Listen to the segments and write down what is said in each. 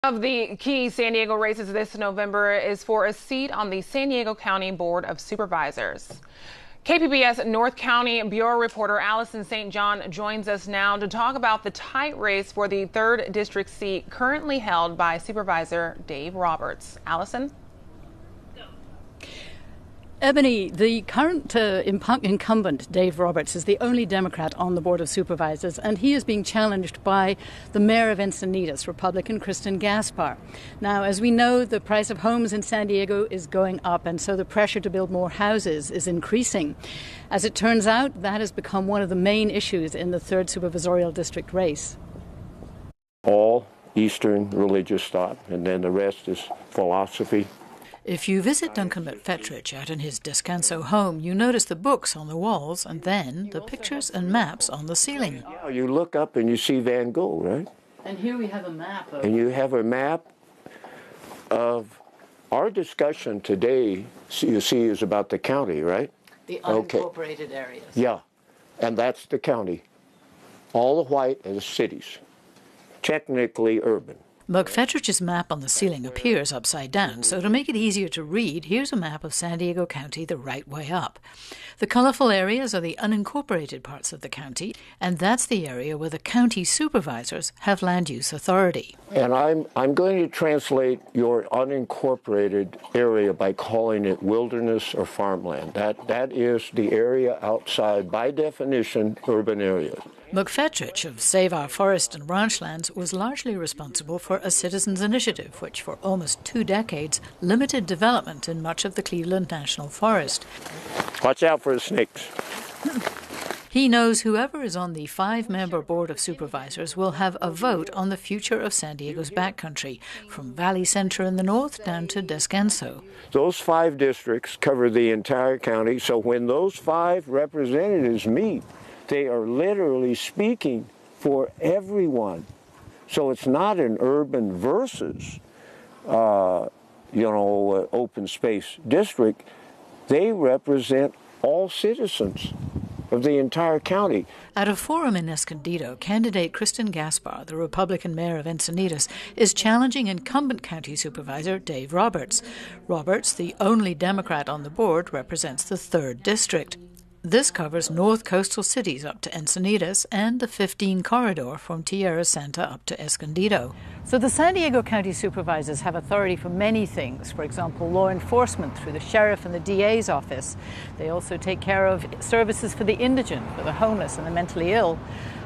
Of the key San Diego races this November is for a seat on the San Diego County Board of Supervisors. KPBS North County Bureau reporter Allison St. John joins us now to talk about the tight race for the 3rd District seat currently held by Supervisor Dave Roberts. Allison? Ebony, the current incumbent, Dave Roberts, is the only Democrat on the Board of Supervisors, and he is being challenged by the mayor of Encinitas, Republican Kristen Gaspar. Now, as we know, the price of homes in San Diego is going up, and so the pressure to build more houses is increasing. As it turns out, that has become one of the main issues in the 3rd Supervisorial District race. All Eastern religious thought, and then the rest is philosophy. If you visit Duncan McFetrich out in his Descanso home, you notice the books on the walls and then the pictures and maps on the ceiling. Yeah, you look up and you see Van Gogh, right? And here we have a map of... And you have a map of our discussion today, you see, is about the county, right? The unincorporated areas. Yeah, and that's the county. All the white are the cities, technically urban. McFetrich's map on the ceiling appears upside down, so to make it easier to read, here's a map of San Diego County the right way up. The colorful areas are the unincorporated parts of the county, and that's the area where the county supervisors have land use authority. And I'm going to translate your unincorporated area by calling it wilderness or farmland. That is the area outside, by definition, urban area. McFetrich of Save Our Forest and Ranchlands was largely responsible for a citizens' initiative, which for almost 2 decades limited development in much of the Cleveland National Forest. Watch out for the snakes. He knows whoever is on the 5-member Board of Supervisors will have a vote on the future of San Diego's backcountry, from Valley Center in the north down to Descanso. Those 5 districts cover the entire county, so when those 5 representatives meet, they are literally speaking for everyone. So it's not an urban versus, open space district. They represent all citizens of the entire county. At a forum in Escondido, candidate Kristen Gaspar, the Republican mayor of Encinitas, is challenging incumbent county supervisor Dave Roberts. Roberts, the only Democrat on the board, represents the 3rd District. This covers north coastal cities up to Encinitas and the 15 corridor from Tierra Santa up to Escondido. So the San Diego County Supervisors have authority for many things. For example, law enforcement through the sheriff and the DA's office. They also take care of services for the indigent, for the homeless and the mentally ill.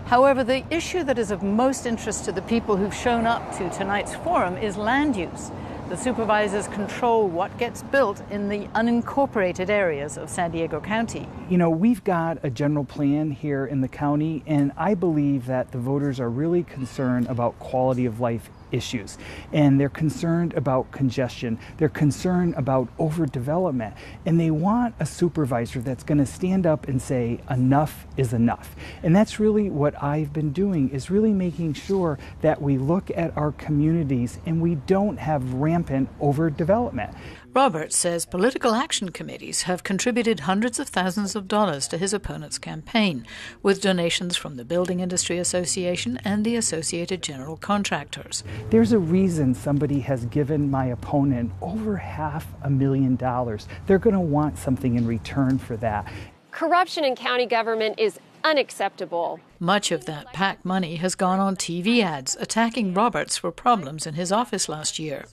However, the issue that is of most interest to the people who've shown up to tonight's forum is land use. The supervisors control what gets built in the unincorporated areas of San Diego County. You know, we've got a general plan here in the county, and I believe that the voters are really concerned about quality of life issues, and they're concerned about congestion, they're concerned about overdevelopment, and they want a supervisor that's going to stand up and say enough is enough. And that's really what I've been doing, is really making sure that we look at our communities and we don't have rampant overdevelopment. Roberts says political action committees have contributed hundreds of thousands of dollars to his opponent's campaign, with donations from the Building Industry Association and the Associated General Contractors. There's a reason somebody has given my opponent over $500,000. They're going to want something in return for that. Corruption in county government is unacceptable. Much of that PAC money has gone on TV ads attacking Roberts for problems in his office last year.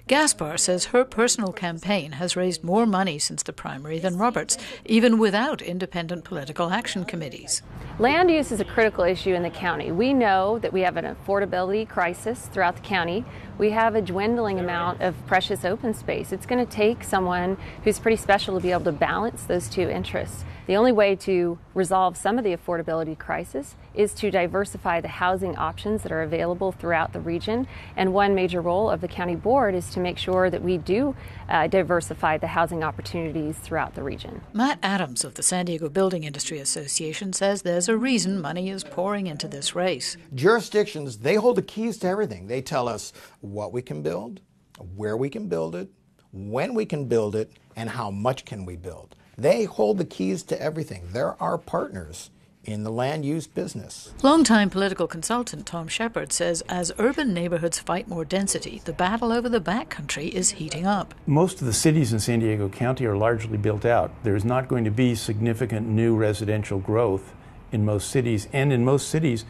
Gaspar says her personal campaign has raised more money since the primary than Roberts, even without independent political action committees. Land use is a critical issue in the county. We know that we have an affordability crisis throughout the county. We have a dwindling amount of precious open space. It's going to take someone who's pretty special to be able to balance those 2 interests. The only way to resolve some of the affordability crisis is to diversify the housing options that are available throughout the region. And one major role of the county board is to make sure that we do diversify the housing opportunities throughout the region. Matt Adams of the San Diego Building Industry Association says there's a reason money is pouring into this race. Jurisdictions, they hold the keys to everything. They tell us what we can build, where we can build it, when we can build it, and how much can we build. They hold the keys to everything. They're our partners in the land use business. Longtime political consultant Tom Shepard says as urban neighborhoods fight more density, the battle over the backcountry is heating up. Most of the cities in San Diego County are largely built out. There's not going to be significant new residential growth in most cities, and in most cities,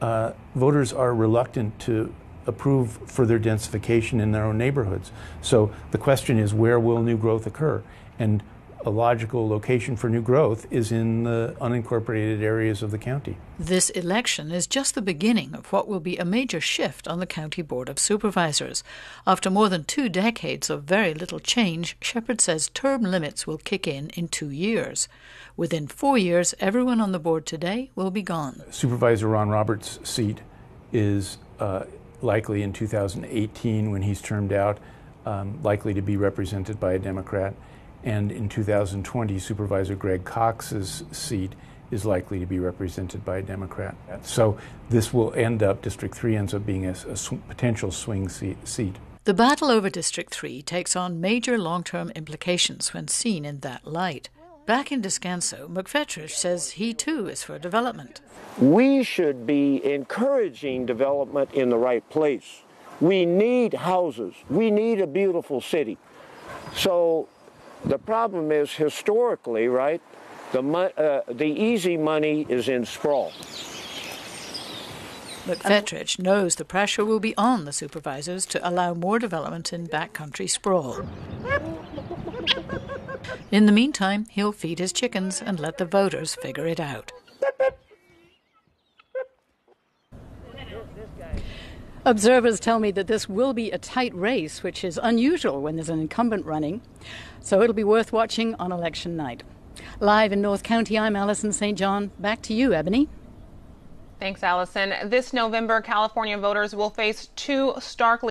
voters are reluctant to approve further densification in their own neighborhoods. So the question is, where will new growth occur? And a logical location for new growth is in the unincorporated areas of the county. This election is just the beginning of what will be a major shift on the County Board of Supervisors. After more than 2 decades of very little change, Shepard says term limits will kick in 2 years. Within 4 years, everyone on the board today will be gone. Supervisor Ron Roberts' seat is likely in 2018, when he's termed out, likely to be represented by a Democrat. And in 2020, Supervisor Greg Cox's seat is likely to be represented by a Democrat. So this will end up, District 3 ends up being a potential swing seat. The battle over District 3 takes on major long-term implications when seen in that light. Back in Descanso, McFetrich says he too is for development. We should be encouraging development in the right place. We need houses. We need a beautiful city. So the problem is, historically, right, the easy money is in sprawl. McFetrich knows the pressure will be on the supervisors to allow more development in backcountry sprawl. In the meantime, he'll feed his chickens and let the voters figure it out. Observers tell me that this will be a tight race, which is unusual when there's an incumbent running. So it'll be worth watching on election night. Live in North County, I'm Alison St. John. Back to you, Ebony. Thanks, Allison. This November, California voters will face 2 starkly